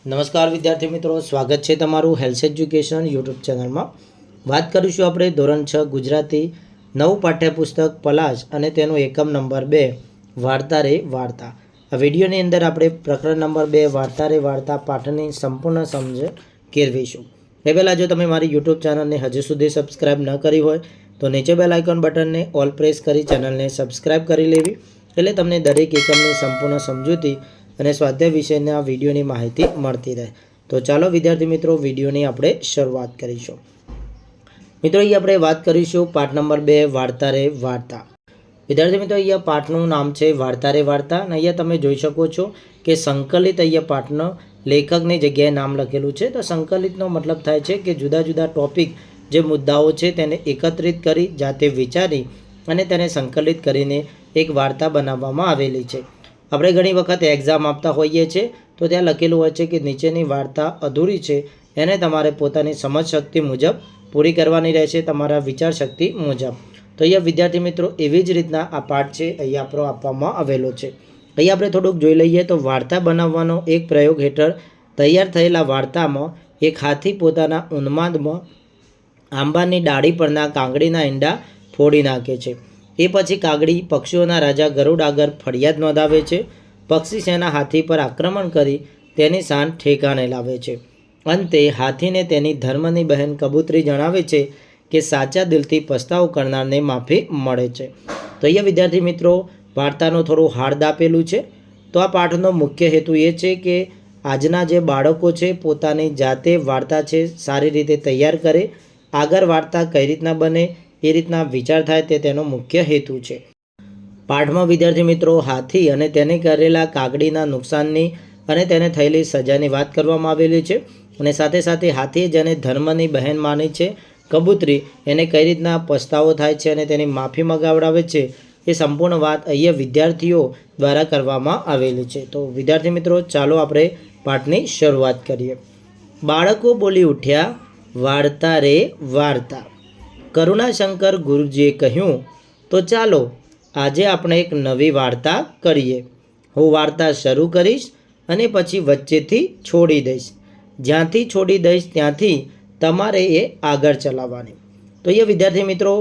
નમસ્કાર વિદ્યાર્થી મિત્રો, સ્વાગત છે તમારું હેલ્થ એજ્યુકેશન યુટ્યુબ ચેનલમાં। વાત કરીશું આપણે ધોરણ 6 ગુજરાતી નવું પાઠ્યપુસ્તક પલાશ અને તેનો એકમ નંબર 2 વાર્તા રે વાર્તા। આ વિડીયોની અંદર આપણે પ્રકરણ નંબર 2 વાર્તા રે વાર્તા પાઠની સંપૂર્ણ સમજ કેળવીશું। એ પહેલાં જો તમે મારી યુટ્યુબ ચેનલને હજુ સુધી સબસ્ક્રાઈબ ન કરી હોય તો નીચે બેલ આઇકોન બટનને ઓલ પ્રેસ કરી ચેનલને સબસ્ક્રાઈબ કરી લેવી, એટલે તમને દરેક એકમની સંપૂર્ણ સમજૂતી અને સ્વાધ્યાય વિષયના વિડીયોની માહિતી મળતી રહે। તો ચાલો વિદ્યાર્થી મિત્રો, વિડીયોની આપણે શરૂઆત કરીશું। મિત્રો, અહીં આપણે વાત કરીશું પાઠ નંબર 2 વાર્તા રે વાર્તા। વિદ્યાર્થી મિત્રો, અહીંયા પાઠનું નામ છે વાર્તા રે વાર્તા અને અહીંયા તમે જોઈ શકો છો કે સંકલિત અહીંયા પાઠનો લેખકની જગ્યાએ નામ લખેલું છે। તો સંકલિતનો મતલબ થાય છે કે જુદા જુદા ટોપિક જે મુદ્દાઓ છે તેને એકત્રિત કરી જાતે વિચારી અને તેને સંકલિત કરીને એક વાર્તા બનાવવામાં આવેલી છે। આપણે ઘણી વખત એક્ઝામ આપતા હોઈએ છીએ તો ત્યાં લખેલું હોય છે કે નીચેની વાર્તા અધૂરી છે, એને તમારે પોતાની સમજ શક્તિ મુજબ પૂરી કરવાની રહેશે, તમારા વિચાર શક્તિ મુજબ। તો અહીંયા વિદ્યાર્થી મિત્રો એવી જ રીતના આ પાઠ છે અહીંયા આપણો આપવામાં આવેલો છે। અહીંયા આપણે થોડુંક જોઈ લઈએ તો વાર્તા બનાવવાનો એક પ્રયોગ હેઠળ તૈયાર થયેલા વાર્તામાં એક હાથી પોતાના ઉન્માદમાં આંબાની ડાળી પરના કાગડીના ઈંડા ફોડી નાખે છે। એ પછી કાગડી પક્ષીઓના રાજા ગરુડ આગળ ફરિયાદ નોંધાવે છે। પક્ષી સેના હાથી પર આક્રમણ કરી તેની શાન ઠેકાણે લાવે છે। અંતે હાથીને તેની ધર્મની બહેન કબૂતરી જણાવે છે કે સાચા દિલથી પસ્તાવો કરનારને માફી મળે છે। તો અહીંયા વિદ્યાર્થી મિત્રો વાર્તાનું થોડું હાર્દ આપેલું છે। તો આ પાઠનો મુખ્ય હેતુ એ છે કે આજના જે બાળકો છે પોતાની જાતે વાર્તા છે સારી રીતે તૈયાર કરે, આગળ વાર્તા કઈ રીતના બને એ રીતના વિચાર થાય તે તેનો મુખ્ય હેતુ છે। પાઠમાં વિદ્યાર્થી મિત્રો હાથી અને તેને કરેલા કાગડીના નુકસાનની અને તેને થયેલી સજાની વાત કરવામાં આવેલી છે અને સાથે સાથે હાથીએ જેને ધર્મની બહેન માની છે કબૂતરી, એને કઈ રીતના પસ્તાવો થાય છે અને તેની માફી મગાવડાવે છે એ સંપૂર્ણ વાત અહીંયા વિદ્યાર્થીઓ દ્વારા કરવામાં આવેલી છે। તો વિદ્યાર્થી મિત્રો ચાલો આપણે પાઠની શરૂઆત કરીએ। બાળકો બોલી ઉઠ્યા, વાર્તા રે વાર્તા। કરુણાશંકર ગુરુજીએ કહ્યું, તો ચાલો આજે આપણે એક નવી વાર્તા કરીએ। હું વાર્તા શરૂ કરીશ અને પછી વચ્ચેથી છોડી દઈશ, જ્યાંથી છોડી દઈશ ત્યાંથી તમારે એ આગળ ચલાવવાની। તો એ વિદ્યાર્થી મિત્રો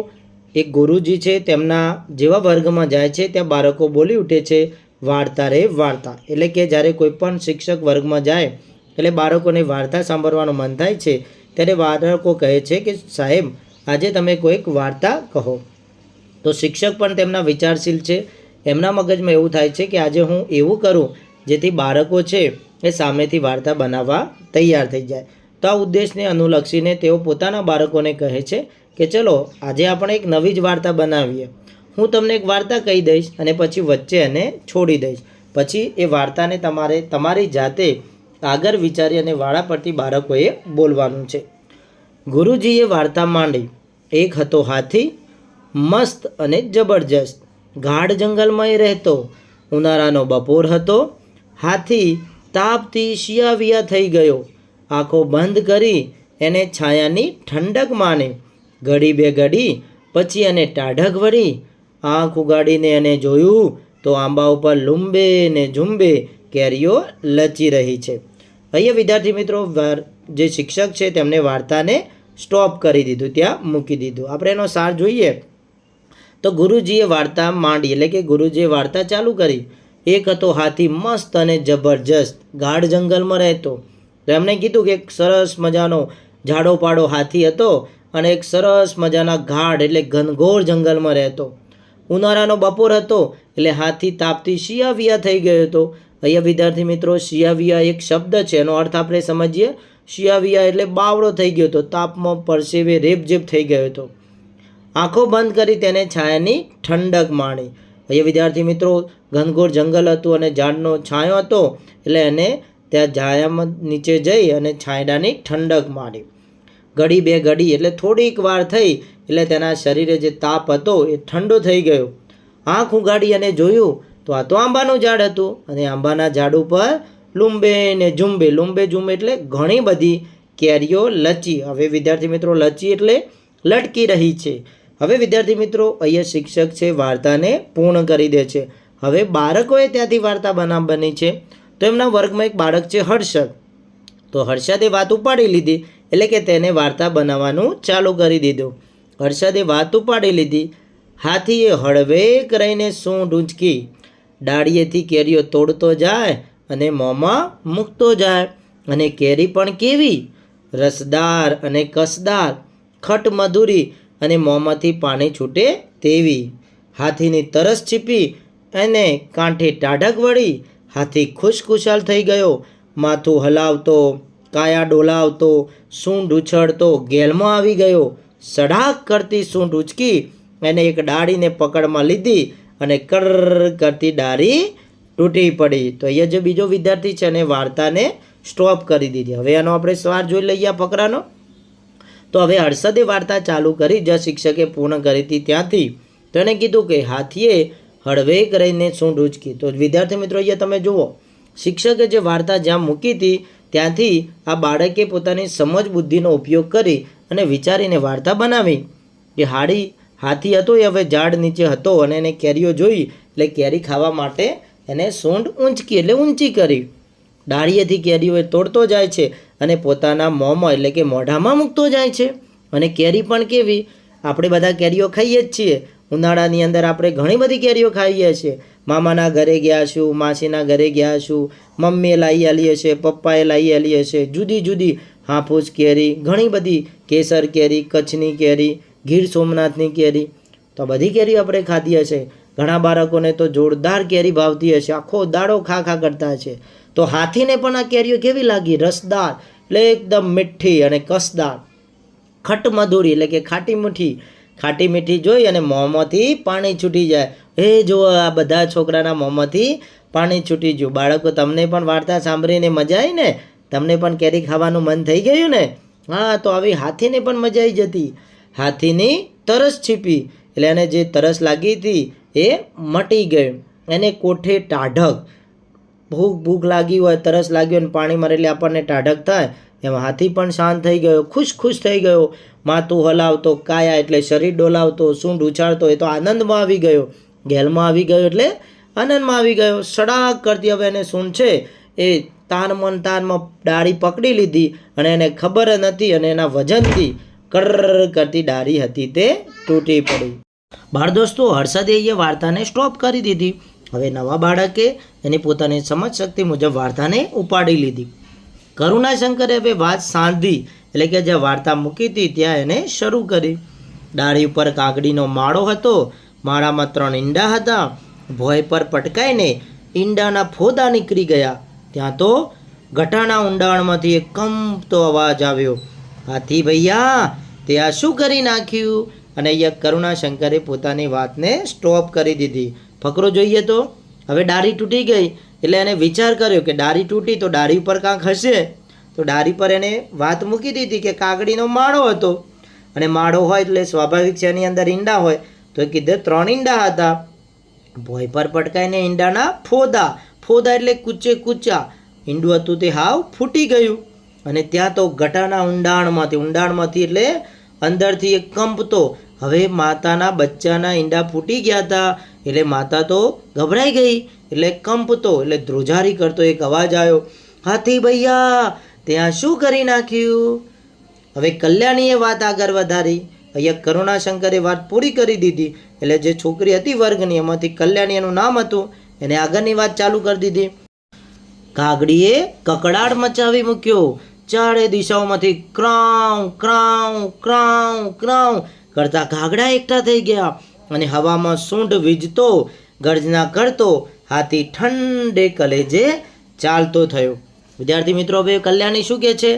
એક ગુરુજી છે તેમના જેવા વર્ગમાં જાય છે ત્યાં બાળકો બોલી ઉઠે છે વાર્તા રે વાર્તા। એટલે કે જ્યારે કોઈ પણ શિક્ષક વર્ગમાં જાય એટલે બાળકોને વાર્તા સાંભળવાનું મન થાય છે ત્યારે બાળકો કહે છે કે સાહેબ આજે તમે કોઈક વાર્તા કહો। તો શિક્ષક પણ તેમના વિચારશીલ છે, એમના મગજમાં એવું થાય છે કે આજે હું એવું કરું જેથી બાળકો છે એ સામેથી વાર્તા બનાવવા તૈયાર થઈ જાય। તો આ ઉદ્દેશને અનુલક્ષીને તેઓ પોતાના બાળકોને કહે છે કે ચલો આજે આપણે એક નવી જ વાર્તા બનાવીએ। હું તમને એક વાર્તા કહી દઈશ અને પછી વચ્ચે એને છોડી દઈશ, પછી એ વાર્તાને તમારે તમારી જાતે આગળ વિચારી અને વાળા પરથી બાળકોએ બોલવાનું છે। ગુરુજીએ વાર્તા માંડી। એક હતો હાથી, મસ્ત અને જબરજસ્ત, ગાઢ જંગલમાં એ રહેતો। ઉનાળાનો બપોર હતો, હાથી તાપથી શિયાવિયા થઈ ગયો। આંખો બંધ કરી એને છાયાની ઠંડક માને। ઘડી બે ઘડી પછી એને ટાઢક વળી, આંખ ઉગાડીને એને જોયું તો આંબા ઉપર લૂંબે ને ઝૂંબે કેરીઓ લચી રહી છે। અહીંયા વિદ્યાર્થી મિત્રો જે શિક્ષક છે તેમને વાર્તાને સ્ટોપ કરી દીધું, ત્યાં મૂકી દીધું। આપણે એનો સાર જોઈએ તો ગુરુજીએ વાર્તા માંડી એટલે કે ગુરુજીએ વાર્તા ચાલુ કરી। એક હતો હાથી મસ્ત અને જબરજસ્ત, ગાઢ જંગલમાં રહેતો। તો એમણે કીધું કે એક સરસ મજાનો જાડો પાડો હાથી હતો અને એક સરસ મજાના ગાઢ એટલે ઘનઘોર જંગલમાં રહેતો। ઉનાળાનો બપોર હતો એટલે હાથી તાપથી શિયાવિયા થઈ ગયો હતો। અહીંયા વિદ્યાર્થી મિત્રો શિયાવિયા એક શબ્દ છે, એનો અર્થ આપણે સમજીએ। શિયાવિયા એટલે બાવળો થઈ ગયો હતો, તાપમાં પરસેવે રેપઝેપ થઈ ગયો હતો। આંખો બંધ કરી તેને છાયાની ઠંડક માણી। અહીંયા વિદ્યાર્થી મિત્રો ઘનઘોર જંગલ હતું અને ઝાડનો છાંયો હતો એટલે એને ત્યાં છાયામાં નીચે જઈ અને છાંયડાની ઠંડક માણી। ઘડી બે ઘડી એટલે થોડીક વાર થઈ એટલે તેના શરીરે જે તાપ હતો એ ઠંડો થઈ ગયો। આંખ ઉગાડી અને જોયું તો આ તો આંબાનું ઝાડ હતું અને આંબાના ઝાડ ઉપર લૂંબે ને ઝૂંબે, લૂંબે ઝૂંબે એટલે ઘણી બધી કેરીઓ લચી। હવે વિદ્યાર્થી મિત્રો લચી એટલે લટકી રહી છે। હવે વિદ્યાર્થી મિત્રો અહીંયા શિક્ષક છે વાર્તાને પૂર્ણ કરી દે છે। હવે બાળકોએ ત્યાંથી વાર્તા બની છે। તો એમના વર્ગમાં એક બાળક છે હર્ષદ, તો હર્ષદે વાત ઉપાડી લીધી, એટલે કે તેને વાર્તા બનાવવાનું ચાલુ કરી દીધું. હર્ષદે વાત ઉપાડી લીધી. હાથીએ હળવેક રહીને સૂંઢ ઊંચકી, ડાળીએથી કેરીઓ તોડતો જાય અને મોંમાં મૂકતો જાય. અને કેરી પણ કેવી રસદાર અને કસદાર, ખટ મધુરી અને મોંમાંથી પાણી છૂટે તેવી. હાથીની તરસ છીપી અને કાંઠે ટાઢક વળી. હાથી ખુશખુશાલ થઈ ગયો. માથું હલાવતો, કાયા ડોલાવતો, સૂંઢ ઉછળતો ગેલમાં આવી ગયો. સડાક કરતી સૂંઢ ઉચકી એને એક ડાળીને પકડમાં લીધી અને કર્ર કરતી ડાળી તૂટી પડી. તો અહીંયા જે બીજો વિદ્યાર્થી છે એને વાર્તાને સ્ટોપ કરી દીધી. હવે આનો આપણે સ્વાર જોઈ લઈએ આ ફકરાનો. તો હવે હર્ષદે વાર્તા ચાલુ કરી જ્યાં શિક્ષકે પૂર્ણ કરી હતી ત્યાંથી. તો એને કીધું કે હાથીએ હળવેક રહીને સૂંઢ ઉચકી. તો વિદ્યાર્થી મિત્રો અહીંયા તમે જુઓ, શિક્ષકે જે વાર્તા જ્યાં મૂકી હતી ત્યાંથી આ બાળકે પોતાની સમજ બુદ્ધિનો ઉપયોગ કરી અને વિચારીને વાર્તા બનાવી. કે હાથી હતો એ હવે ઝાડ નીચે હતો અને એને કેરીઓ જોઈ એટલે કેરી ખાવા માટે એને સૂંઢ ઊંચકી એટલે ઊંચી કરી. ડાળીએથી કેરીઓ તોડતો જાય છે અને પોતાના મોંમાં એટલે કે મોઢામાં મૂકતો જાય છે. અને કેરી પણ કેવી, આપણે બધા કેરીઓ ખાઈએ જ છીએ. ઉનાળાની અંદર આપણે ઘણી બધી કેરીઓ ખાઈએ છીએ. મામાના ઘરે ગયા છું, માસીના ઘરે ગયા છું, મમ્મીએ લાવી આલી હશે, પપ્પાએ લાવી આલી હશે, જુદી જુદી હાફૂસ કેરી, ઘણી બધી કેસર કેરી, કચ્છની કેરી, ગીર સોમનાથની કેરી, તો બધી કેરીઓ આપણે ખાધી હશે. ઘણા બાળકોને તો જોરદાર કેરી ભાવતી હશે, આખો દાડો ખા કરતા હશે. તો હાથીને પણ આ કેરીઓ કેવી લાગી? રસદાર એટલે એકદમ મીઠી અને કસદાર, ખટ મધુરી એટલે કે ખાટી મીઠી જોઈ અને મોંમાંથી પાણી છૂટી જાય. એ જો આ બધા છોકરાના મોંમાંથી પાણી છૂટી ગયું. બાળકો, તમને પણ વાર્તા સાંભળીને મજા આવી ને? તમને પણ કેરી ખાવાનું મન થઈ ગયું ને? હા, તો આવી હાથીને પણ મજા આવી જતી. હાથીની તરસ છીપી એટલે એને જે તરસ લાગી હતી એ મટી ગઈ. એને કોઠે ટાઢક, ભૂખ લાગી હોય, તરસ લાગી હોય અને પાણી મારે એટલે આપણને ટાઢક થાય, એમાં હાથી પણ શાંત થઈ ગયો, ખુશ થઈ ગયો. માથું હલાવતો, કાયા એટલે શરીર ડોલાવતો, સૂંઢ ઉછાળતો એ તો આનંદમાં આવી ગયો. ગેલમાં આવી ગયો એટલે આનંદમાં આવી ગયો. સડાક કરતી હવે એને સૂંઢ છે એ તાનમાં ડાળી પકડી લીધી અને એને ખબર નથી અને એના વજનથી કર્ર કરતી ડાળી હતી તે તૂટી પડી. બાળ દોસ્તો, હર્ષદે એ વાર્તાને સ્ટોપ કરી દીધી. હવે નવા બાળકે એની પોતાની સમજ શક્તિ મુજબ વાર્તાને ઉપાડી લીધી. કરુણાશંકરે હવે વાત સાંધી એટલે કે જે વાર્તા મૂકી હતી ત્યાં એને શરૂ કરી. ડાળી ઉપર કાગડીનો માળો હતો. માળામાં 3 ઈંડા હતા. ભોંય પર પટકાઈને ઈંડાના ફોદા નીકળી ગયા. ત્યાં તો ગટાણા ઊંડાણમાંથી એક કંપતો અવાજ આવ્યો. હાથી ભૈયા, તે આ શું કરી નાખ્યું? અને અહીંયા કરુણાશંકરે પોતાની વાતને સ્ટોપ કરી દીધી. ફકરો જોઈએ તો હવે ડાળી તૂટી ગઈ એટલે એને વિચાર કર્યો કે ડાળી તૂટી તો ડાળી ઉપર કાંક હશે. તો ડાળી પર એને વાત મૂકી દીધી કે કાગડીનો માળો હતો અને માળો હોય એટલે સ્વાભાવિક છે એની અંદર ઈંડા હોય. તો એ કીધે 3 ઈંડા હતા. ભોંય પર પટકાઈને ઈંડાના ફોદા એટલે કૂચા ઈંડું હતું તે હાવ ફૂટી ગયું. અને ત્યાં તો ગટાના ઊંડાણમાંથી એટલે અંદરથી એક કંપતો. હવે માતાના બચ્ચાના ઈંડા ફૂટી ગયા હતા એટલે માતા તો ગભરાઈ ગઈ એટલે કંપતો એટલે ધ્રુજારી કરતો એક અવાજ આવ્યો, હાથી ભૈયા, ત્યાં શું કરી નાખ્યું? હવે કલ્યાણીએ વાત આગળ વધારી. અહીંયા કરુણાશંકરે વાત પૂરી કરી દીધી એટલે જે છોકરી હતી વર્ગની એમાંથી કલ્યાણી એનું નામ હતું, એને આગળની વાત ચાલુ કરી દીધી. કાગડીએ કકડાટ મચાવી મૂક્યો. ચારે દિશાઓમાંથી ક્રાઉ ક્રાઉ ક્રાઉ ક્રાઉ કરતા કાગડા એકઠા થઈ ગયા અને હવામાં સૂંઢ વીજતો ગર્જના કરતો હાથી ઠંડે કલેજે ચાલતો થયો. વિદ્યાર્થી મિત્રો, હવે કલ્યાણી શું કહે છે?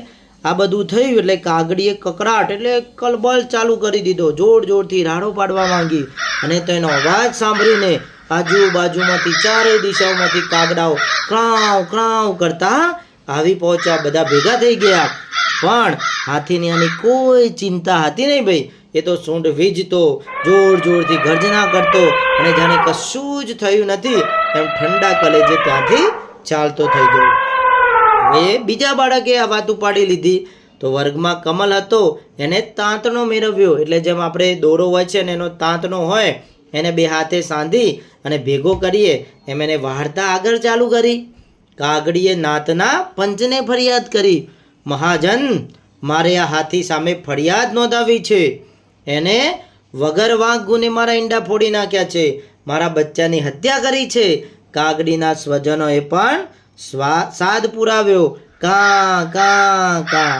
આ બધું થયું એટલે કાગડીએ કકડાટ એટલે કલબલ ચાલુ કરી દીધો. જોરથી રાડો પાડવા માંગી અને તેનો અવાજ સાંભળીને આજુબાજુમાંથી ચારે દિશાઓમાંથી કાગડાઓ ક્રાઉ ક્રાઉ કરતા આવી પહોંચ્યા. બધા ભેગા થઈ ગયા. પણ હાથીની આની કોઈ ચિંતા હતી નહીં ભાઈ. એ તો સૂંઢ વીજતો, જોરથી ગર્જના કરતો અને જાણે કશું જ થયું નથી એમ ઠંડા કલેજે ત્યાંથી ચાલતો થઈ ગયો. એ બીજા બાળકે આ વાત ઉપાડી લીધી. તો વર્ગમાં કમલ હતો, એને તાંતણો મેળવ્યો. એટલે જેમ આપણે દોરો હોય છે ને એનો તાંતણો હોય એને 2 હાથે સાંધી અને ભેગો કરીએ એમ એને વાર્તા આગળ ચાલુ કરી. કાગડીએ નાતના પંચને ફરિયાદ કરી. મહાજન, મારે આ હાથી સામે ફરિયાદ નોંધાવી છે. એને વગર વાંક ગુને મારા ઈંડા ફોડી નાખ્યા છે, મારા બચ્ચાની હત્યા કરી છે. કાગડીના સ્વજનોએ પણ સાદ પુરાવ્યો, કા કા કા.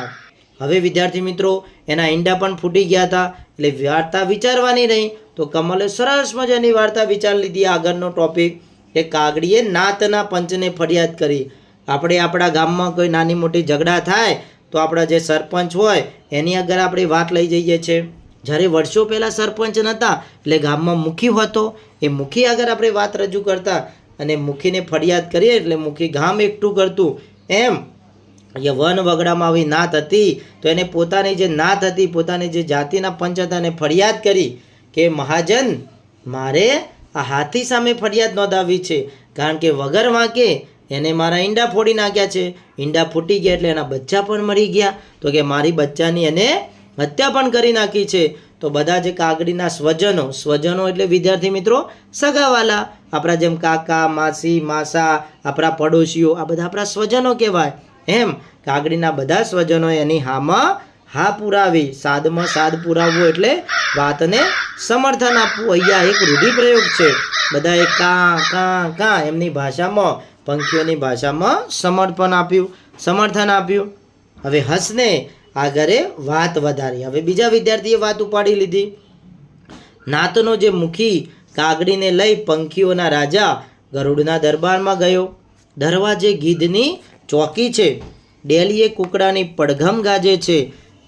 હવે વિદ્યાર્થી મિત્રો, એના ઈંડા પણ ફૂટી ગયા હતા, એટલે વાર્તા વિચારવાની રહી. તો કમલે સરસ મજાની વાર્તા વિચારી લીધી. આગળનો ટોપિક કે કાગડીએ નાતના પંચને ફરિયાદ કરી. આપણે આપણા ગામમાં કોઈ નાની મોટી ઝઘડા થાય તો આપણા જે સરપંચ હોય એની આગળ આપણે વાત લઈ જઈએ છીએ. જ્યારે વર્ષો પહેલાં સરપંચ નહોતા એટલે ગામમાં મુખી હતો, એ મુખી આગળ આપણે વાત રજૂ કરતા અને મુખીને ફરિયાદ કરીએ એટલે મુખી ગામ એકઠું કરતું. એમ વન વગડામાં આવી નાત હતી તો એને પોતાની જે નાત હતી, પોતાની જે જાતિના પંચ હતા એને ફરિયાદ કરી કે મહાજન, મારે આ હાથી સામે ફરિયાદ નોંધાવી છે, કારણ કે વગર વાંકે એને મારા ઈંડા ફોડી નાખ્યા છે. ઈંડા ફૂટી ગયા એટલે એના બચ્ચા પણ મરી ગયા, તો કે મારી બચ્ચાની એને હત્યા પણ કરી નાખી છે. તો બધા જે કાગડીના સ્વજનો એટલે વિદ્યાર્થી મિત્રો સગાવાલા, આપણા જેમ કાકા, માસી, માસા, આપણા પડોશીઓ, આ બધા આપણા સ્વજનો કહેવાય. એમ કાગડીના બધા સ્વજનોએ એની હામાં હા પુરાવી. સાદમાં સાદ પુરાવવું એટલે વાતને સમર્થન આપવું. અહીંયા એક રૂઢિપ્રયોગ છે. બધાએ કા કા કા એમની ભાષામાં, પંખીઓની ભાષામાં સમર્થન આપ્યું. હવે હસને આગળ વાત વધારી. હવે બીજા વિદ્યાર્થીએ વાત ઉપાડી લીધી. નાતનો જે મુખી કાગડીને લઈ પંખીઓના રાજા ગરુડના દરબારમાં ગયો. દરવાજે ગીધની ચોકી છે, ડેલીએ કુકડાની પડઘમ ગાજે છે,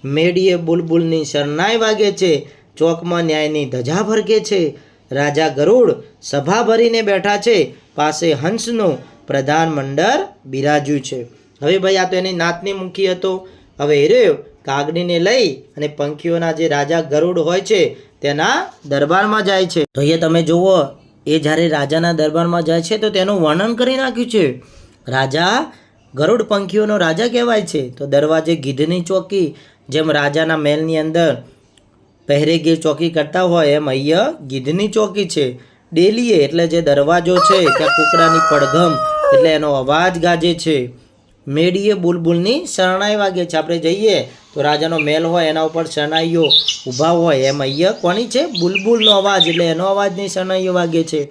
મેડીએ બુલબુલની શરણાઈ વાગે છે, ચોકમાં ન્યાયની ધજા ભરકે છે. રાજા ગરુડ સભા ભરીને બેઠા છે, પાસે હંસનું પ્રધાન મંડળ બિરાજ્યું છે. હવે ભાઈ આ તો એની નાતની મુખી હતો. હવે એ રહ્યો કાગડીને લઈ અને પંખીઓના જે રાજા ગરુડ હોય છે તેના દરબારમાં જાય છે. તો અહીંયા તમે જુઓ, એ જ્યારે રાજાના દરબારમાં જાય છે તો તેનું વર્ણન કરી નાખ્યું છે. રાજા ગરુડ પંખીઓનો રાજા કહેવાય છે. તો દરવાજે ગીધની ચોકી, જેમ રાજાના મહેલની અંદર પહેરેગીર ચોકી કરતા હોય એમ અહીંયા ગીધની ચોકી છે. ડેલીએ એટલે જે દરવાજો છે ત્યાં કુકડાની પડઘમ એટલે એનો અવાજ ગાજે છે. મેડીએ બુલબુલની શરણાઈ વાગે છે. આપણે જઈએ તો રાજાનો મહેલ હોય એના ઉપર શરણાઈઓ ઊભા હોય, એમ અહીંયા કોની છે? બુલબુલનો અવાજ એટલે એનો અવાજની શરણાઈઓ વાગે છે.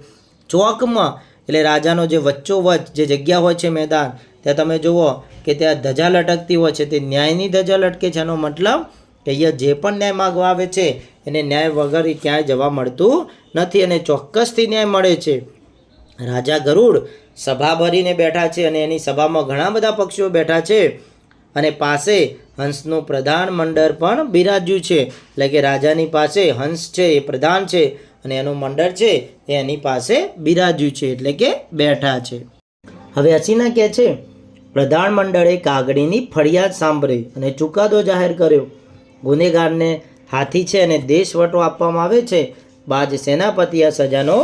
ચોકમાં એટલે રાજાનો જે વચ્ચોવચ્ચ જે જગ્યા હોય છે મેદાન, ત્યાં તમે જુઓ કે ત્યાં ધજા લટકતી હોય છે, તે ન્યાયની ધજા લટકે છે. એનો મતલબ કે અહીંયા જે પણ ન્યાય માગવા આવે છે એને ન્યાય વગર ક્યાંય જવા મળતું નથી અને ચોક્કસથી ન્યાય મળે છે. રાજા ગરુડ સભા ભરીને બેઠા છે અને એની સભામાં ઘણા બધા પક્ષીઓ બેઠા છે અને પાસે હંસનું પ્રધાન મંડળ પણ બિરાજ્યું છે. એટલે કે રાજાની પાસે હંસ છે, એ પ્રધાન છે અને એનું મંડળ છે એ એની પાસે બિરાજ્યું છે, એટલે કે બેઠા છે. હવે હસીના કહે છે, પ્રધાન મંડળે કાગડીની ફરિયાદ સાંભળી અને ચુકાદો જાહેર કર્યો. ગુનેગારને હાથી છે અને દેશવટો આપવામાં આવે છે. બાદ સેનાપતિ આ સજાનો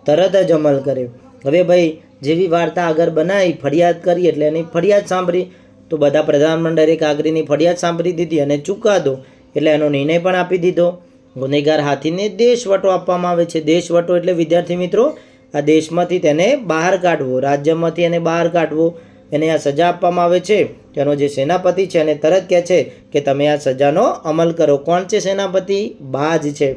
તરત જ અમલ કર્યો. હવે ભાઈ જેવી વાર્તા આગળ બનાવી, ફરિયાદ કરી એટલે એની ફરિયાદ સાંભળી. તો બધા પ્રધાન મંડળે કાગડીની ફરિયાદ સાંભળી દીધી અને ચુકાદો એટલે એનો નિર્ણય પણ આપી દીધો. ગુનેગાર હાથીને દેશવટો આપવામાં આવે છે. દેશવટો એટલે વિદ્યાર્થી મિત્રો આ દેશમાંથી તેને બહાર કાઢવો, રાજ્યમાંથી એને બહાર કાઢવો, એને આ સજા આપવામાં આવે છે. તેનો જે સેનાપતિ છે એને તરત કહે છે કે તમે આ સજાનો અમલ કરો. કોણ છે સેનાપતિ? બાજ છે.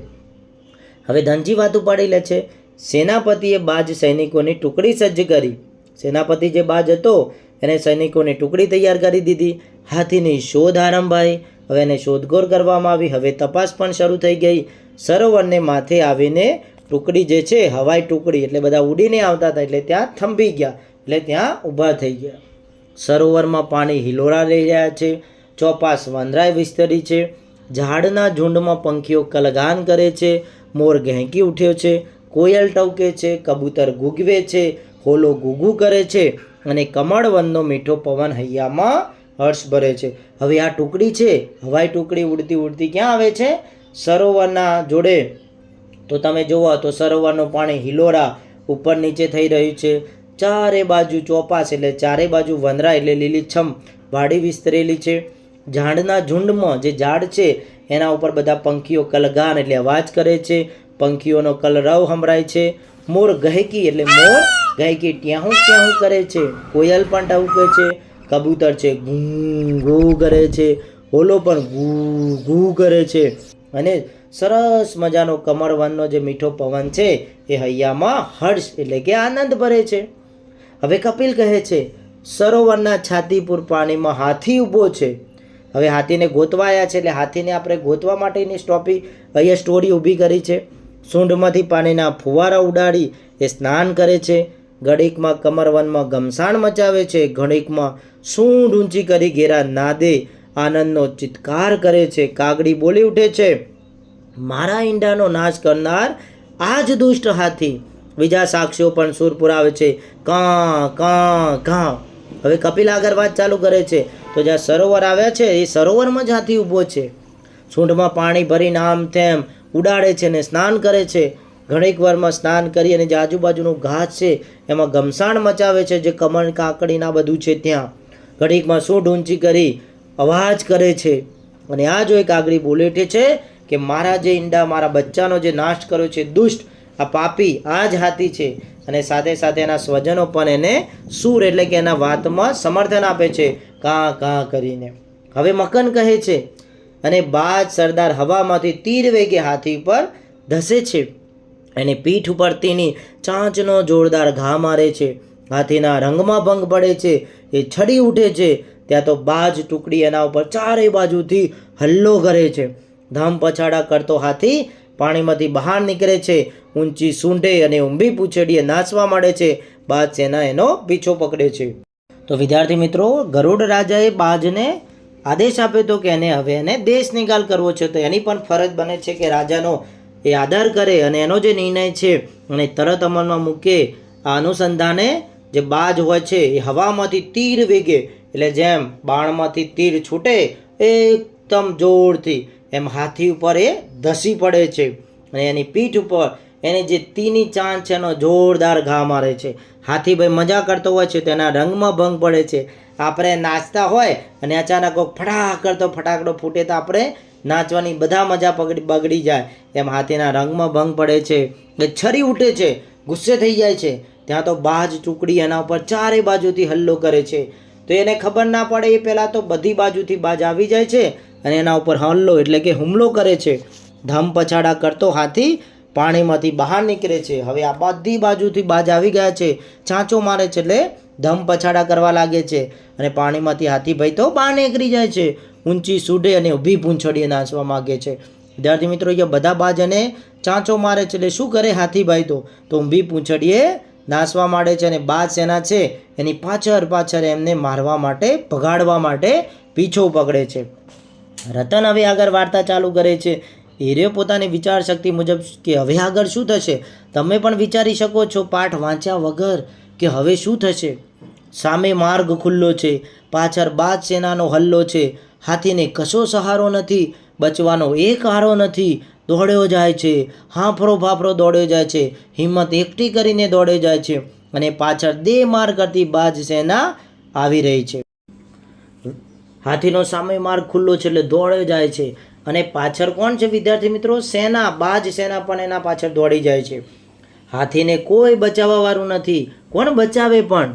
હવે ધનજી વાત ઉપાડી લે છે. સેનાપતિએ બાજ સૈનિકોની ટુકડી સજ્જ કરી. સેનાપતિ જે બાજ હતો એને સૈનિકોની ટુકડી તૈયાર કરી દીધી. હાથીની શોધ આરંભાઈ. હવે એને શોધખોળ કરવામાં આવી. હવે તપાસ પણ શરૂ થઈ ગઈ. સરોવરને માથે આવીને ટુકડી જે છે, હવાઈ ટુકડી એટલે બધા ઉડીને આવતા હતા એટલે ત્યાં થંભી ગયા, એટલે ત્યાં ઊભા થઈ ગયા. સરોવરમાં પાણી હિલોરા લઈ રહ્યા છે. ચોપાસ વંદરાય વિસ્તરી છે. ઝાડના ઝુંડમાં પંખીઓ કલગાન કરે છે. મોર ઘેંકી ઉઠ્યો છે. કોયલ ટવકે છે. કબૂતર ગુગવે છે. હોલો ગુગુ કરે છે અને કમળવનનો મીઠો પવન હૈયામાં હર્ષ ભરે છે. હવે આ ટુકડી છે, હવાઈ ટુકડી ઉડતી ઉડતી ક્યાં આવે છે? સરોવરના જોડે. તો તમે જુઓ તો સરોવરનું પાણી હિલોરા ઉપર નીચે થઈ રહ્યું છે. ચારે બાજુ ચોપાસ એટલે ચારે બાજુ વનરા એટલે લીલીછમ વાડી વિસ્તરેલી છે. ઝાડના ઝુંડમાં જે ઝાડ છે એના ઉપર બધા પંખીઓ કલગાન એટલે અવાજ કરે છે. પંખીઓનો કલરવ સંભળાય છે. મોર ગહેકી એટલે મોર ગહેકી ટ્યાહું ટ્યાહું કરે છે. કોયલ પણ ટહુકે છે. કબૂતર છે ઘૂ ઘૂ કરે છે, હોલો પણ ઘૂ ઘૂ કરે છે અને સરસ મજાનો કમળવનનો જે મીઠો પવન છે એ હૈયામાં હર્ષ એટલે કે આનંદ ભરે છે. હવે કપિલ કહે છે સરોવરના છાતીપુર પાણીમાં હાથી ઊભો છે. હવે હાથીને ગોતવા આવ્યા છે એટલે હાથીને આપણે ગોતવા માટેની અહીંયા સ્ટોરી ઊભી કરી છે. સૂંઢમાંથી પાણીના ફુવારા ઉડાડી એ સ્નાન કરે છે. ઘડીકમાં કમરવનમાં ઘમસાણ મચાવે છે. ઘડીકમાં સૂંઢ ઊંચી કરી ઘેરા નાદે આનંદનો ચિત્કાર કરે છે. કાગડી બોલી ઉઠે છે મારા ઈંડાનો નાશ કરનાર આ જ દુષ્ટ હાથી. બીજા સાક્ષીઓ પણ સૂર પુરાવે છે કાં કાં કાં. હવે કપિલ આગળ વાત ચાલુ કરે છે તો જ્યાં સરોવર આવ્યા છે એ સરોવરમાં જ હાથી ઊભો છે. સૂંઢમાં પાણી ભરીને આમ તેમ ઉડાડે છે ને સ્નાન કરે છે. ઘણીક વારમાં સ્નાન કરી અને જે આજુબાજુનું ઘાસ છે એમાં ઘમસાણ મચાવે છે, જે કમળ કાકડીના બધું છે ત્યાં. ઘડીકમાં સૂંઢ ઊંચી કરી અવાજ કરે છે અને આ જોઈ કાગડી બોલી ઉઠે છે કે મારા જે ઈંડા મારા બચ્ચાનો જે નાશ કર્યો છે દુષ્ટ આ પાપી આ જ હાથી છે. અને સાથે સાથે એના સ્વજનો પણ એને સૂર એટલે કે એના વાતમાં સમર્થન આપે છે કાં કાં કરીને. હવે મકન કહે છે અને બાજ સરદાર હવામાંથી તીર વેગે હાથી પર ધસે છે. એની પીઠ ઉપર તેની ચાંચનો જોરદાર ઘા મારે છે. હાથીના રંગમાં ભંગ પડે છે. એ છડી ઉઠે છે. ત્યાં તો બાજ ટુકડી એના ઉપર ચારે બાજુથી હલ્લો કરે છે. ધામ પછાડા કરતો હાથી પાણીમાંથી બહાર નીકળે છે. ઊંચી સૂંઢે અને ઊંભી પૂંછડીએ નાચવા માંડે છે. બાજ સેના એનો પીછો પકડે છે. તો વિદ્યાર્થી મિત્રો, ગરુડ રાજાએ બાજને આદેશ આપ્યો હતો કે એને દેશ નિકાલ કરવો છે. તો એની પણ ફરજ બને છે કે રાજાનો એ આદર કરે અને એનો જે નિર્ણય છે અને તરત અમલમાં મૂકે. આ અનુસંધાને જે બાજ હોય છે એ હવામાંથી તીર વેગે એટલે જેમ બાણમાંથી તીર છૂટે એકદમ જોરથી એમ હાથી ઉપર એ ધસી પડે છે અને એની પીઠ ઉપર એની જે તીની ચાંચ છે એનો જોરદાર ઘા મારે છે. હાથી ભાઈ મજા કરતો હોય છે તેના રંગમાં ભંગ પડે છે. આપણે નાચતા હોય અને અચાનક ફટાક કરતો ફટાકડો ફૂટે તો આપણે નાચવાની બધા મજા બગડી જાય. એમ હાથીના રંગમાં ભંગ પડે છે. એ છરી ઉઠે છે, ગુસ્સે થઈ જાય છે. ત્યાં તો બાજ ટુકડી એના ઉપર ચારે બાજુથી હલ્લો કરે છે. તો એને ખબર ના પડે એ પહેલાં તો બધી બાજુથી બાજ આવી જાય છે અને એના ઉપર હલ્લો એટલે કે હુમલો કરે છે. ધમ પછાડા કરતો હાથી પાણીમાંથી બહાર નીકળે છે. હવે આ બધી બાજુથી બાજ આવી ગયા છે. ચાંચો મારે છે એટલે ધમ પછાડા કરવા લાગે છે અને પાણીમાંથી હાથીભાઈ તો બહાર નીકળી જાય છે. ઊંચી સૂઢે અને ઊભી પૂંછડીએ નાચવા માગે છે. વિદ્યાર્થી મિત્રો, અહીંયા બધા બાજ અને ચાંચો મારે છે એટલે શું કરે હાથીભાઈ તો ઊભી પૂંછડીએ નાચવા માંડે છે અને બાજ સેના છે એની પાછળ એમને મારવા માટે ભગાડવા માટે પીછો પકડે છે. રતન હવે આગળ વાર્તા ચાલુ કરે છે. હીરો પોતાની વિચાર શક્તિ મુજબ કે હવે આગળ શું થશે તમે પણ વિચારી શકો છો પાઠ વાંચ્યા વગર કે હવે શું થશે. સામે માર્ગ ખુલ્લો છે, પાછળ બાજ સેનાનો હલ્લો છે. હાથીને કશો સહારો નથી, બચવાનો એક હારો નથી. દોડ્યો જાય છે, હાંફરો ફાફરો દોડ્યો જાય છે, હિંમત એકઠી કરીને દોડ્યો જાય છે અને પાછળ દે માર કરતી બાજ સેના આવી રહી છે. હાથીનો સામે માર્ગ ખુલ્લો છે એટલે દોડ્યો જાય છે અને પાછળ કોણ છે વિદ્યાર્થી મિત્રો? સેના, બાજ સેના પણ એના પાછળ દોડી જાય છે. હાથીને કોઈ બચાવવા વાળું નથી. કોણ બચાવે પણ?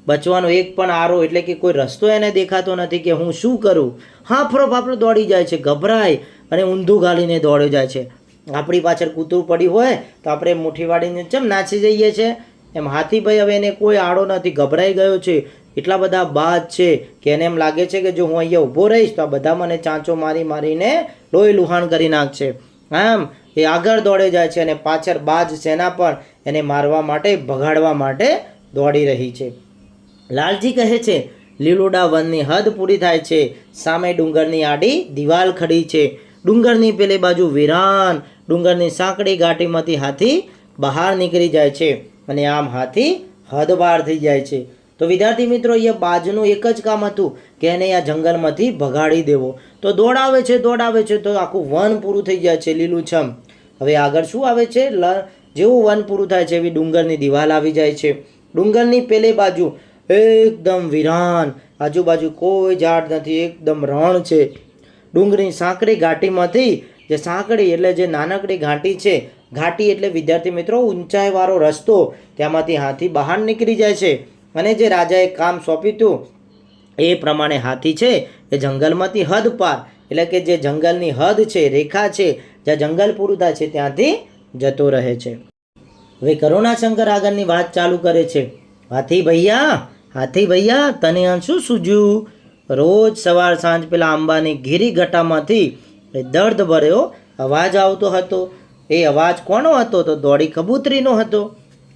બચવાનો એક પણ આરો એટલે કે કોઈ રસ્તો એને દેખાતો નથી કે હું શું કરું. હાંફરો ફાફરો દોડી જાય છે, ગભરાય અને ઊંધું ગાલીને દોડી જાય છે. આપણી પાછળ કૂતરું પડ્યું હોય તો આપણે મુઠ્ઠી વાળીને ચમ નાચી જઈએ છીએ. એમ હાથીભાઈ હવે એને કોઈ આડો નથી, ગભરાઈ ગયો છે. એટલા બધા બાજ છે કે એને એમ લાગે છે કે જો હું અહીંયા ઊભો રહીશ તો આ બધા મને ચાંચો મારીને લોહી લુહાણ કરી નાખશે. આમ એ આગળ દોડે જાય છે અને પાછળ બાજ સેના પણ એને મારવા માટે ભગાડવા માટે દોડી રહી છે. લાલજી કહે છે લીલુડા વનની હદ પૂરી થાય છે. સામે ડુંગરની આડી દિવાલ ખડી છે. ડુંગરની પેલી બાજુ વિરાન. ડુંગરની સાંકડી ઘાટીમાંથી હાથી બહાર નીકળી જાય છે અને આમ હાથી હદ પાર થઈ જાય છે. તો વિદ્યાર્થી મિત્રો, અહીંયા બાજનું એક જ કામ હતું કે એને આ જંગલમાંથી ભગાડી દેવો. તો દોડાવે છે તો આખું વન પૂરું થઈ જાય છે લીલુંછમ. હવે આગળ શું આવે છે? જેવું વન પૂરું થાય છે એવી ડુંગરની દિવાલ આવી જાય છે. ડુંગરની પેલી બાજુ એકદમ વિરાન, આજુબાજુ કોઈ ઝાડ નથી, એકદમ રણ છે. ડુંગરની સાંકડી ઘાટીમાંથી જે સાંકડી એટલે જે નાનકડી ઘાટી છે, ઘાટી એટલે વિદ્યાર્થી મિત્રો ઊંચાઈવાળો રસ્તો, ત્યાંમાંથી હાથી બહાર નીકળી જાય છે અને જે રાજાએ કામ સોંપ્યું હતું એ પ્રમાણે હાથી છે એ જંગલમાંથી હદ પાર એટલે કે જે જંગલની હદ છે, રેખા છે, જ્યાં જંગલ પૂરું થાય છે ત્યાંથી જતો રહે છે. હવે કરુણાશંકર આગળની વાત ચાલુ કરે છે. હાથી ભૈયા તને આ શું સૂઝ્યું? રોજ સવાર સાંજ પેલા આંબાની ઘેરી ઘટામાંથી દર્દ ભર્યો અવાજ આવતો હતો. એ અવાજ કોનો હતો? તો દોડી કબૂતરીનો હતો.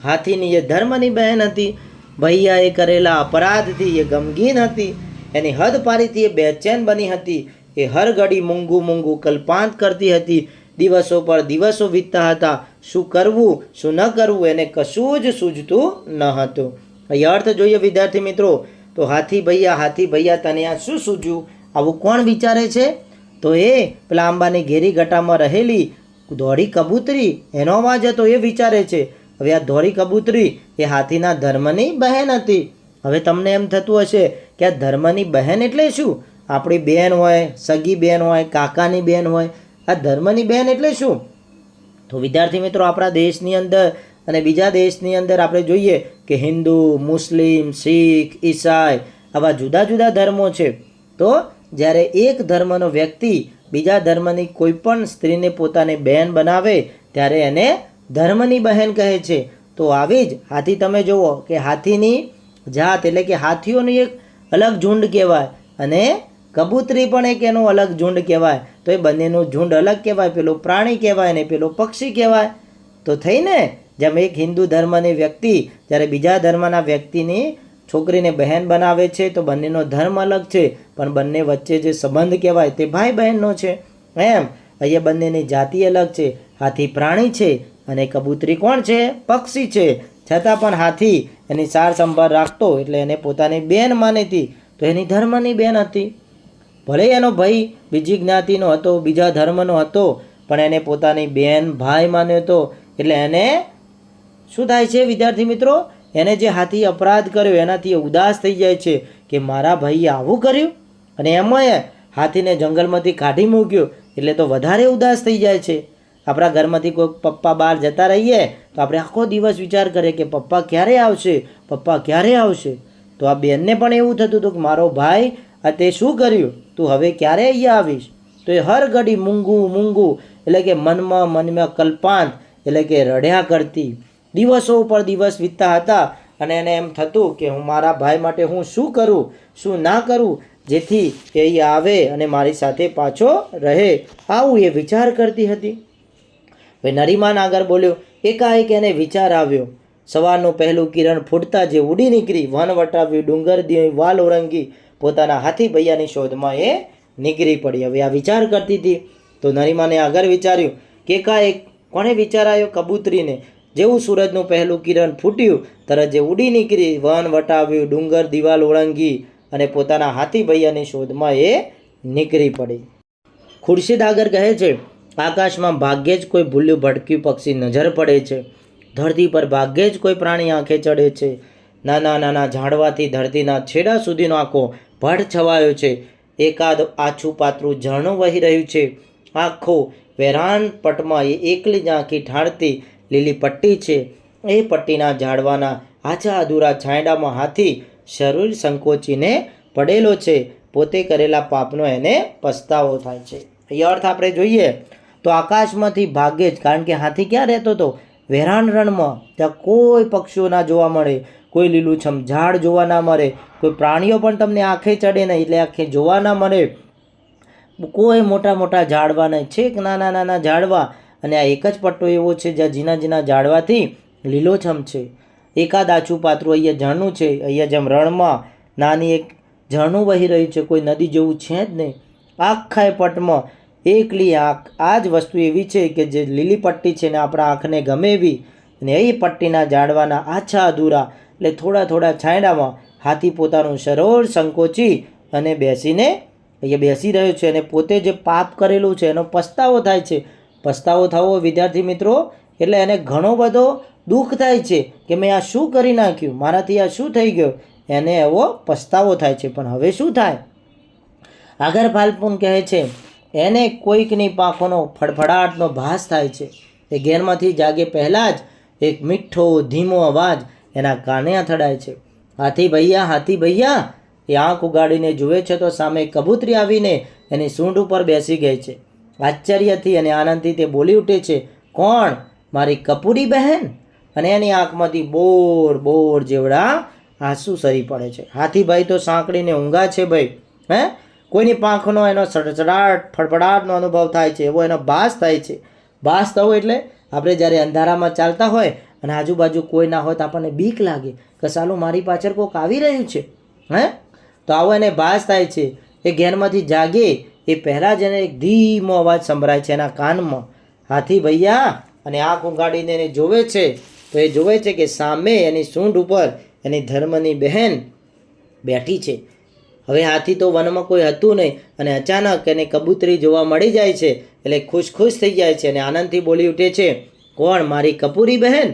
હાથીની એ ધર્મની બહેન હતી. ભૈયાએ કરેલા અપરાધથી એ ગમગીન હતી. એની હદ પારીથી એ બેચેન બની હતી. એ હર ઘડી મૂંગું કલ્પાંત કરતી હતી. દિવસો પર દિવસો વીતતા હતા. શું કરવું શું ન કરવું એને કશું જ સૂઝતું ન હતું. અહીં અર્થ જોઈએ વિદ્યાર્થી મિત્રો, તો હાથી ભૈયા તને આ શું સૂઝ્યું? આવું કોણ વિચારે છે? તો એ પેલા આંબાની ઘેરી ગટામાં રહેલી ધોળી કબૂતરી, એનો અવાજ હતો, એ વિચારે છે. હવે આ ધોળી કબૂતરી એ હાથીના ધર્મની બહેન હતી. હવે તમને એમ થતું હશે કે આ ધર્મની બહેન એટલે શું? આપણી બહેન હોય, સગી બહેન હોય, કાકાની બહેન હોય, આ ધર્મની બહેન એટલે શું? તો વિદ્યાર્થી મિત્રો, આપણા દેશની અંદર અને બીજા દેશની અંદર આપણે જોઈએ કે હિન્દુ, મુસ્લિમ, શીખ, ઈસાઈ આવા જુદા જુદા ધર્મો છે. તો જ્યારે એક ધર્મનો વ્યક્તિ બીજા ધર્મની કોઈ પણ સ્ત્રીને પોતાની બહેન બનાવે ત્યારે એને ધર્મની બહેન કહે છે. તો આવી જ હાથી તમે જુઓ કે હાથીની જાત એટલે કે હાથીઓનું એક અલગ ઝુંડ કહેવાય અને કબૂતરી પણ એક એનું અલગ ઝુંડ કહેવાય. તો એ બંનેનું ઝુંડ અલગ કહેવાય. પેલું પ્રાણી કહેવાય ને પેલું પક્ષી કહેવાય. તો થઈને જેમ એક હિન્દુ ધર્મની વ્યક્તિ જ્યારે બીજા ધર્મના વ્યક્તિની છોકરીને બહેન બનાવે છે તો બંનેનો ધર્મ અલગ છે, પણ બંને વચ્ચે જે સંબંધ કહેવાય તે ભાઈ બહેનનો છે. એમ અહીંયા બંનેની જાતિ અલગ છે. હાથી પ્રાણી છે અને કબૂતરી કોણ છે? પક્ષી છે. છતાં પણ હાથી એની સાર સંભાળ રાખતો એટલે એને પોતાની બેન માની હતી. તો એની ધર્મની બેન હતી. ભલે એનો ભાઈ બીજી જ્ઞાતિનો હતો, બીજા ધર્મનો હતો, પણ એને પોતાની બેન ભાઈ માન્યો હતો. એટલે એને શું થાય છે વિદ્યાર્થી મિત્રો? એને જે હાથી અપરાધ કર્યો એનાથી ઉદાસ થઈ જાય છે કે મારા ભાઈએ આવું કર્યું, અને એમાં હાથીને જંગલમાંથી કાઢી મૂક્યો એટલે તો વધારે ઉદાસ થઈ જાય છે. આપણા ઘરમાંથી કોઈ પપ્પા બહાર જતા રહીએ તો આપણે આખો દિવસ વિચાર કરીએ કે પપ્પા ક્યારે આવશે, પપ્પા ક્યારે આવશે. તો આ બેનને પણ એવું થતું હતું કે મારો ભાઈ આ તે શું કર્યું, તું હવે ક્યારે અહીંયા આવીશ? તો એ હર ઘડી મૂંગું એટલે કે મનમાં કલ્પાંત એટલે કે રડ્યા કરતી. દિવસો ઉપર દિવસ વીતતા હતા અને એને એમ થતું કે હું મારા ભાઈ માટે હું શું કરું, શું ના કરું, જેથી એ અહીંયા આવે અને મારી સાથે પાછો રહે. આવું એ વિચાર કરતી હતી. ભાઈ નરીમાન આગળ બોલ્યો. એકાએક એને વિચાર આવ્યો. સવારનું પહેલું કિરણ ફૂટતા જે ઉડી નીકળી, વન વટાવ્યું, ડુંગર દી વાલ ઓળંગી પોતાના હાથી ભૈયાની શોધમાં એ નીકળી પડી. હવે આ વિચાર કરતી હતી તો નરીમાને આગળ વિચાર્યું કે એકાએક કોને વિચાર આવ્યો? કબૂતરીને. જેવું સૂરજનું પહેલું કિરણ ફૂટ્યું તરત જે ઉડી નીકળી, વન વટાવ્યું, ડુંગર દિવાલ ઓળંગી અને પોતાના હાથી ભૈયાની શોધમાં એ નીકળી પડી. ખુરશીદ આગળ કહે છે, આકાશમાં ભાગ્યે જ કોઈ ભૂલ્યું ભટક્યું પક્ષી નજર પડે છે. ધરતી પર ભાગ્યે જ કોઈ પ્રાણી આંખે ચડે છે. નાના ઝાડવાથી ધરતીના છેડા સુધીનો આખો ભટ્ટ છવાયો છે. એકાદ આછું પાતળું ઝરણું વહી રહ્યું છે. આખો વેરાન પટમાં એ એકલી જ આંખી ઠાળતી લીલી પટ્ટી છે. એ પટ્ટીના ઝાડવાના આછા અધૂરા છાંયડામાં હાથી શરીર સંકોચીને પડેલો છે. પોતે કરેલા પાપનો એને પસ્તાવો થાય છે. એ અર્થ આપણે જોઈએ તો આકાશમાંથી ભાગ્યે જ, કારણ કે હાથી ક્યાં રહેતો હતો? વેરાન રણમાં. ત્યાં કોઈ પક્ષીઓ ના જોવા મળે, કોઈ લીલુંછમ ઝાડ જોવા ના મળે, કોઈ પ્રાણીઓ પણ તમને આંખે ચડે નહીં એટલે આંખે જોવા ના મળે, કોઈ મોટા ઝાડવા નહીં, છેક નાના ઝાડવા. અને આ એક જ પટ્ટો એવો છે જ્યાં જીના ઝાડવાથી લીલોછમ છે. એકાદ આછું પાતળું અહીંયા ઝરણું છે. અહીંયા જેમ રણમાં નાની એક ઝરણું વહી રહ્યું છે, કોઈ નદી જેવું છે જ નહીં. આખા એ પટમાં એકલી આંખ. આ જ વસ્તુ એવી છે કે જે લીલી પટ્ટી છે ને આપણા આંખને ગમે એવી, અને એ પટ્ટીના ઝાડવાના આછા અધૂરા એટલે થોડા છાંયડામાં હાથી પોતાનું શરીર સંકોચી અને બેસીને અહીંયા બેસી રહ્યો છે અને પોતે જે પાપ કરેલું છે એનો પસ્તાવો થાય છે. પસ્તાવો થવો વિદ્યાર્થી મિત્રો એટલે એને ઘણો બધો દુઃખ થાય છે કે મેં આ શું કરી નાખ્યું, મારાથી આ શું થઈ ગયું, એને એવો પસ્તાવો થાય છે. પણ હવે શું થાય? આગળ ફાલ્ગુન કહે છે, એને કોઈકની પાંખોનો ફડફડાટનો ભાસ થાય છે. એ ઘેરમાંથી જાગે પહેલાં જ એક મીઠો ધીમો અવાજ એના કાને અથડાય છે. હાથી ભૈયા એ આંખ ઉગાડીને જુએ છે તો સામે કબૂતરી આવીને એની સૂંઢ ઉપર બેસી ગઈ છે. આશ્ચર્યથી અને આનંદથી તે બોલી ઉઠે છે, કોણ? મારી કપૂરી બહેન. અને એની આંખમાંથી બોર બોર જેવડા આંસુ સરી પડે છે. હાથીભાઈ તો સાંકળીને ઊંઘા છે ભાઈ. કોઈની પાંખનો એનો સડસડાટ ફડફડાટનો અનુભવ થાય છે, એવો એનો ભાસ થાય છે. ભાસ થવો એટલે આપણે જ્યારે અંધારામાં ચાલતા હોય અને આજુબાજુ કોઈ ના હોય તો આપણને બીક લાગે કે સાલું મારી પાછળ કોઈક આવી રહ્યું છે. તો આવો એને ભાસ થાય છે. એ ઘેરમાંથી જાગે એ પહેલાં જ એને એક ધીમો અવાજ સંભળાય છે એના કાનમાં. હાથી ભૈયા અને આંખ ઊંઘાડીને એને જોવે છે તો એ જોવે છે કે સામે એની સૂંઢ ઉપર એની ધર્મની બહેન બેઠી છે. હવે હાથી તો વનમાં કોઈ હતું નહીં અને અચાનક એને કબૂતરી જોવા મળી જાય છે એટલે ખુશ થઈ જાય છે અને આનંદથી બોલી ઉઠે છે, કોણ? મારી કપૂરી બહેન.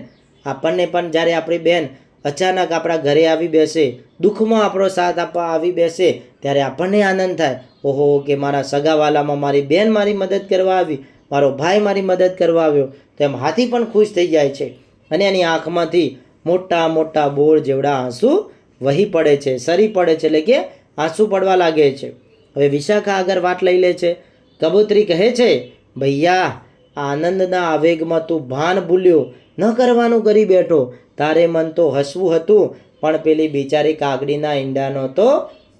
આપણને પણ જ્યારે આપણી બહેન અચાનક આપણા ઘરે આવી બેસે, દુઃખમાં આપણો સાથ આપવા આવી બેસે ત્યારે આપણને આનંદ થાય, ઓહો કે મારા સગાવાલામાં મારી બહેન મારી મદદ કરવા આવી, મારો ભાઈ મારી મદદ કરવા આવ્યો. તેમ હાથી પણ ખુશ થઈ જાય છે અને એની આંખમાંથી મોટા મોટા બોર જેવડા આંસુ વહી પડે છે, સરી પડે છે, એટલે કે આંસુ પડવા લાગે છે. હવે વિશાખા આગળ વાત લઈ લે છે. કબૂતરી કહે છે, ભૈયા આનંદના આવેગમાં તું ભાન ભૂલ્યો, ન કરવાનું કરી બેઠો. તારે મન તો હસવું હતું પણ પેલી બિચારી કાગડીના ઈંડાનો તો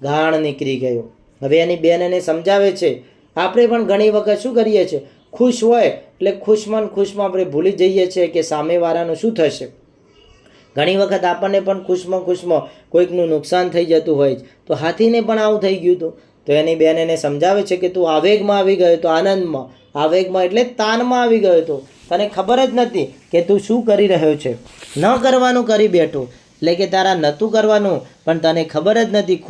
ગાણ નીકળી ગયો. હવે એની બેન એને સમજાવે છે, આપણે પણ ઘણી વખત શું કરીએ છીએ, ખુશ હોય એટલે ખુશમાં આપણે ભૂલી જઈએ છીએ કે સામેવાળાનું શું થશે. ઘણી વખત આપણને પણ ખુશમાં કોઈકનું નુકસાન થઈ જતું હોય તો હાથીને પણ આવું થઈ ગયું હતું. તો એની બેન એને સમજાવે છે કે તું આવેગમાં આવી ગયો તો, આનંદમાં, આવેગમાં એટલે તાનમાં આવી ગયો હતો, તને ખબર જ નથી કે તું શું કરી રહ્યો છે. ન કરવાનું કરી બેઠો એટલે કે તારા નહોતું કરવાનું પણ તને ખબર જ નથી,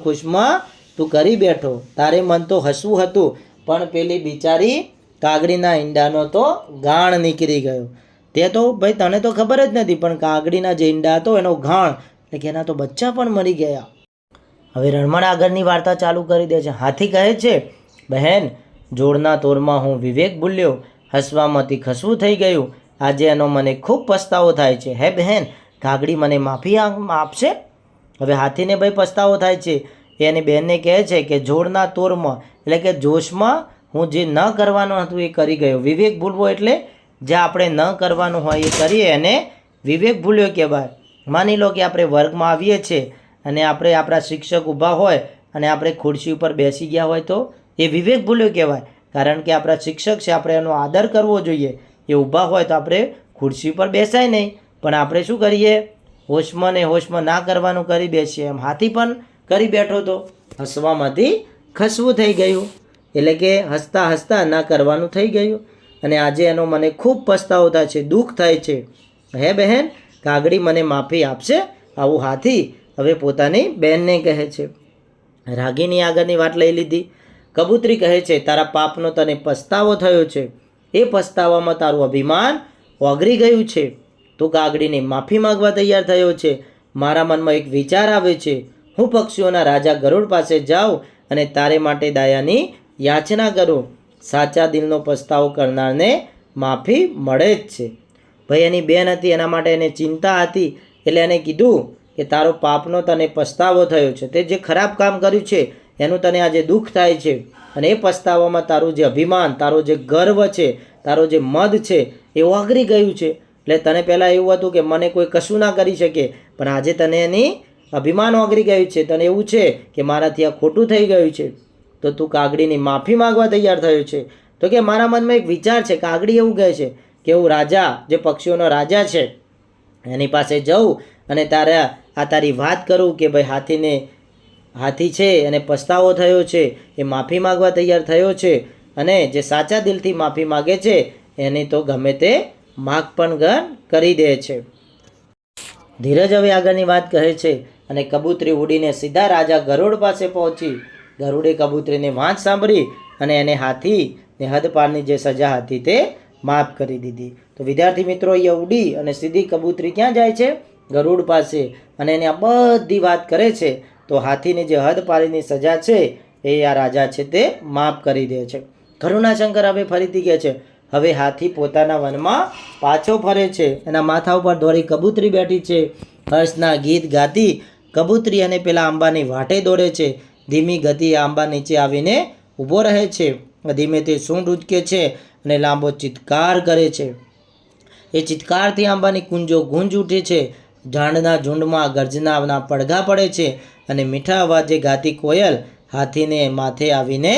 ખુશમાં તું કરી બેઠો. તારે મન તો હસવું હતું પણ પેલી બિચારી કાગડીના ઈંડાનો તો ગાણ નીકળી ગયો. તે તો ભાઈ તને તો ખબર જ નથી પણ કાગડીના જે ઈંડા હતો એનો ગાણ એટલે કે એના તો બચ્ચા પણ મરી ગયા. હવે રણમણ આગળની વાર્તા ચાલુ કરી દે છે. હાથી કહે છે, બહેન જોડના તોરમાં હું વિવેક ભૂલ્યો, હસવામાંથી ખસવું થઈ ગયું. આજે એનો મને ખૂબ પસ્તાવો થાય છે. હે બહેન, કાગડી મને માફી આપશે? હવે હાથીને ભાઈ પસ્તાવો થાય છે. એની બહેનને કહે છે કે જોડના તોરમાં એટલે કે જોશમાં હું જે ન કરવાનું હતું એ કરી ગયો. વિવેક ભૂલવો એટલે જે આપણે ન કરવાનું હોય એ કરીએ એને વિવેક ભૂલ્યો કહેવાય. માની લો કે આપણે વર્ગમાં આવીએ છીએ અને આપણે આપણા શિક્ષક ઊભા હોય અને આપણે ખુરશી ઉપર બેસી ગયા હોય તો એ વિવેક ભૂલ્યો કહેવાય. કારણ કે આપણા શિક્ષક છે, આપણે એનો આદર કરવો જોઈએ. એ ઊભા હોય તો આપણે ખુરશી પર બેસાય નહીં પણ આપણે શું કરીએ, હોશમાં ના કરવાનું કરી બેસીએ. એમ હાથી પણ કરી બેઠો તો હસવામાંથી ખસવું થઈ ગયું એટલે કે હસતા ના કરવાનું થઈ ગયું. અને આજે એનો મને ખૂબ પસ્તાવો થાય છે, દુઃખ થાય છે. હે બહેન, કાગડી મને માફી આપશે? આવું હાથી હવે પોતાની બહેનને કહે છે. રાગીની આગળની વાત લઈ લીધી. કબૂતરી કહે છે, તારા પાપનો તને પસ્તાવો થયો છે, એ પસ્તાવામાં તારું અભિમાન ઓગળી ગયું છે. તું કાગડીને માફી માંગવા તૈયાર થયો છે. મારા મનમાં એક વિચાર આવે છે, હું પક્ષીઓના રાજા ગરુડ પાસે જાઉં અને તારે માટે દયાની યાચના કરું. સાચા દિલનો પસ્તાવો કરનારને માફી મળે જ છે. ભાઈ એની બેન હતી એના માટે એને ચિંતા હતી એટલે એને કીધું કે તારો પાપનો તને પસ્તાવો થયો છે, તે જે ખરાબ કામ કર્યું છે એનું તને આજે દુઃખ થાય છે અને એ પસ્તાવામાં તારું જે અભિમાન, તારો જે ગર્વ છે, તારો જે મદ છે એ ઓગળી ગયું છે. એટલે તને પહેલાં એવું હતું કે મને કોઈ કશું ના કરી શકે પણ આજે તને એની અભિમાન ઓગળી ગયું છે. તને એવું છે કે મારાથી આ ખોટું થઈ ગયું છે તો તું કાગડીની માફી માંગવા તૈયાર થયો છે. તો કે મારા મનમાં એક વિચાર છે. કાગડી એવું કહે છે કે હું રાજા, જે પક્ષીઓનો રાજા છે, એની પાસે જાઉં અને તારી વાત કરું કે ભાઈ હાથી છે અને પસ્તાવો થયો છે, એ માફી માંગવા તૈયાર થયો છે અને જે સાચા દિલથી માફી માગે છે એની તો ગમે તે માગ પણ કરી દે છે. ધીરજ હવે આગળની વાત કહે છે અને કબૂતરી ઉડીને સીધા રાજા ગરુડ પાસે પહોંચી. ગરુડે કબૂતરીને વાત સાંભળી અને એને હાથીને હદપારની જે સજા હતી તે માફ કરી દીધી. તો વિદ્યાર્થી મિત્રો, અહીંયા ઉડી અને સીધી કબૂતરી ક્યાં જાય છે? ગરુડ પાસે. અને એને આ બધી વાત કરે છે તો હાથીની જે હદપારીની સજા છે એ આ રાજા છે તે માફ કરી દે છે. કરુણાશંકર હવે ફરીથી કહે છે, હવે હાથી પોતાના વનમાં પાછો ફરે છે. એના માથા ઉપર દોરી કબૂતરી બેઠી છે. હર્ષના ગીત ગાતી કબૂતરી અને પેલા આંબાની વાટે દોડે છે. ધીમી ગતિએ આંબા નીચે આવીને ઊભો રહે છે. ધીમેથી સૂંઢ ઉચકે છે અને લાંબો ચિત્કાર કરે છે. એ ચિત્કારથી આંબાની કુંજો ગુંજ ઉઠે છે. ઝાડના ઝુંડમાં ગર્જનાના પડઘા પડે છે અને મીઠા અવાજે ગાતી કોયલ હાથીને માથે આવીને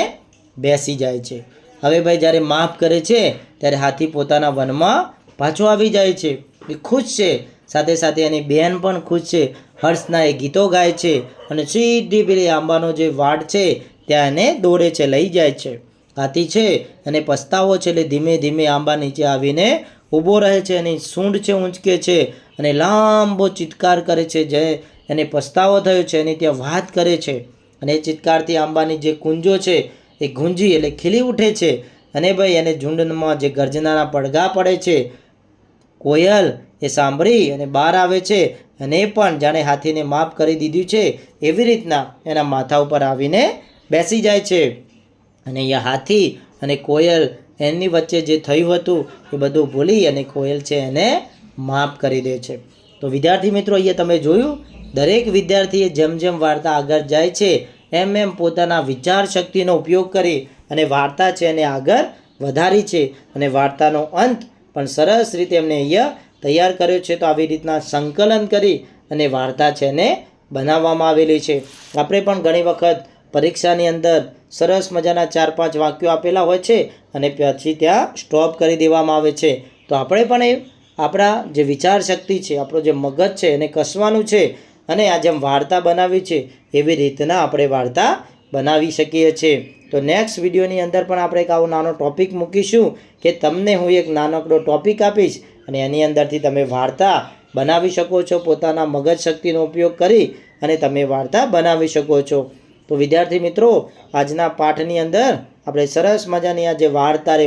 બેસી જાય છે. હવે ભાઈ જ્યારે માફ કરે છે ત્યારે હાથી પોતાના વનમાં પાછો આવી જાય છે. એ ખુશ છે, સાથે સાથે એની બહેન પણ ખુશ છે. હર્ષના એ ગીતો ગાય છે અને સીધી પેલી આંબાનો જે વાડ છે ત્યાં એને દોડે છે, લઈ જાય છે. હાથી છે અને પસ્તાવો છે એટલે ધીમે ધીમે આંબા નીચે આવીને ઊભો રહે છે. એની સૂંઢ છે ઊંચકે છે અને લાંબો ચિત્કાર કરે છે. જે એને પસ્તાવો થયો છે એની ત્યાં વાત કરે છે. અને એ ચિત્કારથી આંબાની જે કુંજો છે એ ગુંજી એટલે ખીલી ઉઠે છે. અને ભાઈ એને ઝુંડમાં જે ગર્જનાના પડઘા પડે છે, કોયલ એ સાંભળી અને બહાર આવે છે અને એ પણ જાણે હાથીને માફ કરી દીધું છે એવી રીતના એના માથા ઉપર આવીને બેસી જાય છે. અને અહીંયા હાથી અને કોયલ એની વચ્ચે જે થયું હતું એ બધું ભૂલી અને કોયલ છે એને માફ કરી દે છે. તો વિદ્યાર્થી મિત્રો, અહીંયા તમે જોયું, દરેક વિદ્યાર્થીએ જેમ જેમ વાર્તા આગળ જાય છે એમ એમ પોતાના વિચાર શક્તિનો ઉપયોગ કરી અને વાર્તા છે એને આગળ વધારી છે. અને વાર્તાનો અંત પણ સરસ રીતે એમને અહીંયા તૈયાર કર્યો છે. તો આવી રીતના સંકલન કરી અને વાર્તા છે એને બનાવવામાં આવેલી છે. આપણે પણ ઘણી વખત પરીક્ષાની અંદર સરસ મજાના 4-5 વાક્યો આપેલા હોય છે અને પછી ત્યાં સ્ટોપ કરી દેવામાં આવે છે. તો આપણે પણ એ આપણા જે વિચાર શક્તિ છે, આપણો જે મગજ છે એને કસવાનું છે અને આ જેમ વાર્તા બનાવી છે એવી રીતના આપણે વાર્તા બનાવી શકીએ છીએ. તો નેક્સ્ટ વિડીયોની અંદર પણ આપણે એક આવો નાનો ટૉપિક મૂકીશું કે તમને હું એક નાનકડો ટૉપિક આપીશ અને એની અંદરથી તમે વાર્તા બનાવી શકો છો. પોતાના મગજ શક્તિનો ઉપયોગ કરી અને તમે વાર્તા બનાવી શકો છો. તો વિદ્યાર્થી મિત્રો, આજના પાઠની અંદર આપણે સરસ મજાની આ જે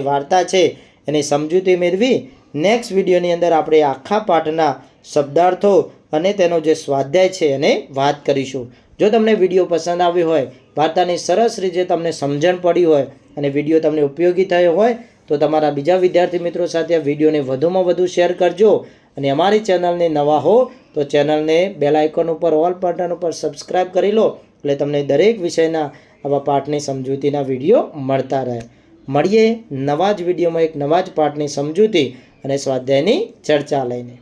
વાર્તા છે એની સમજૂતી મેળવી નેક્સ્ટ વિડીયોની અંદર આપણે આખા પાઠના શબ્દાર્થો અને તેનો જે સ્વાધ્યાય છે એને વાત કરીશું. જો તમને વિડીયો પસંદ આવ્યો હોય, વાર્તાની સરસ રીતે તમને સમજણ પડી હોય અને વિડીયો તમને ઉપયોગી થયો હોય તો તમારા બીજા વિદ્યાર્થી મિત્રો સાથે આ વિડીયોને વધુમાં વધુ શેર કરજો. અને અમારી ચેનલને નવા હો તો ચેનલને બેલ આઇકોન ઉપર ઓલ બટન ઉપર સબસ્ક્રાઈબ કરી લો એટલે તમને દરેક વિષયના આવા પાઠની સમજૂતીના વિડીયો મળતા રહે. મળીએ નવા જ વિડીયોમાં એક નવા જ પાઠની સમજૂતી અને સ્વાધ્યાયની ચર્ચા લઈને.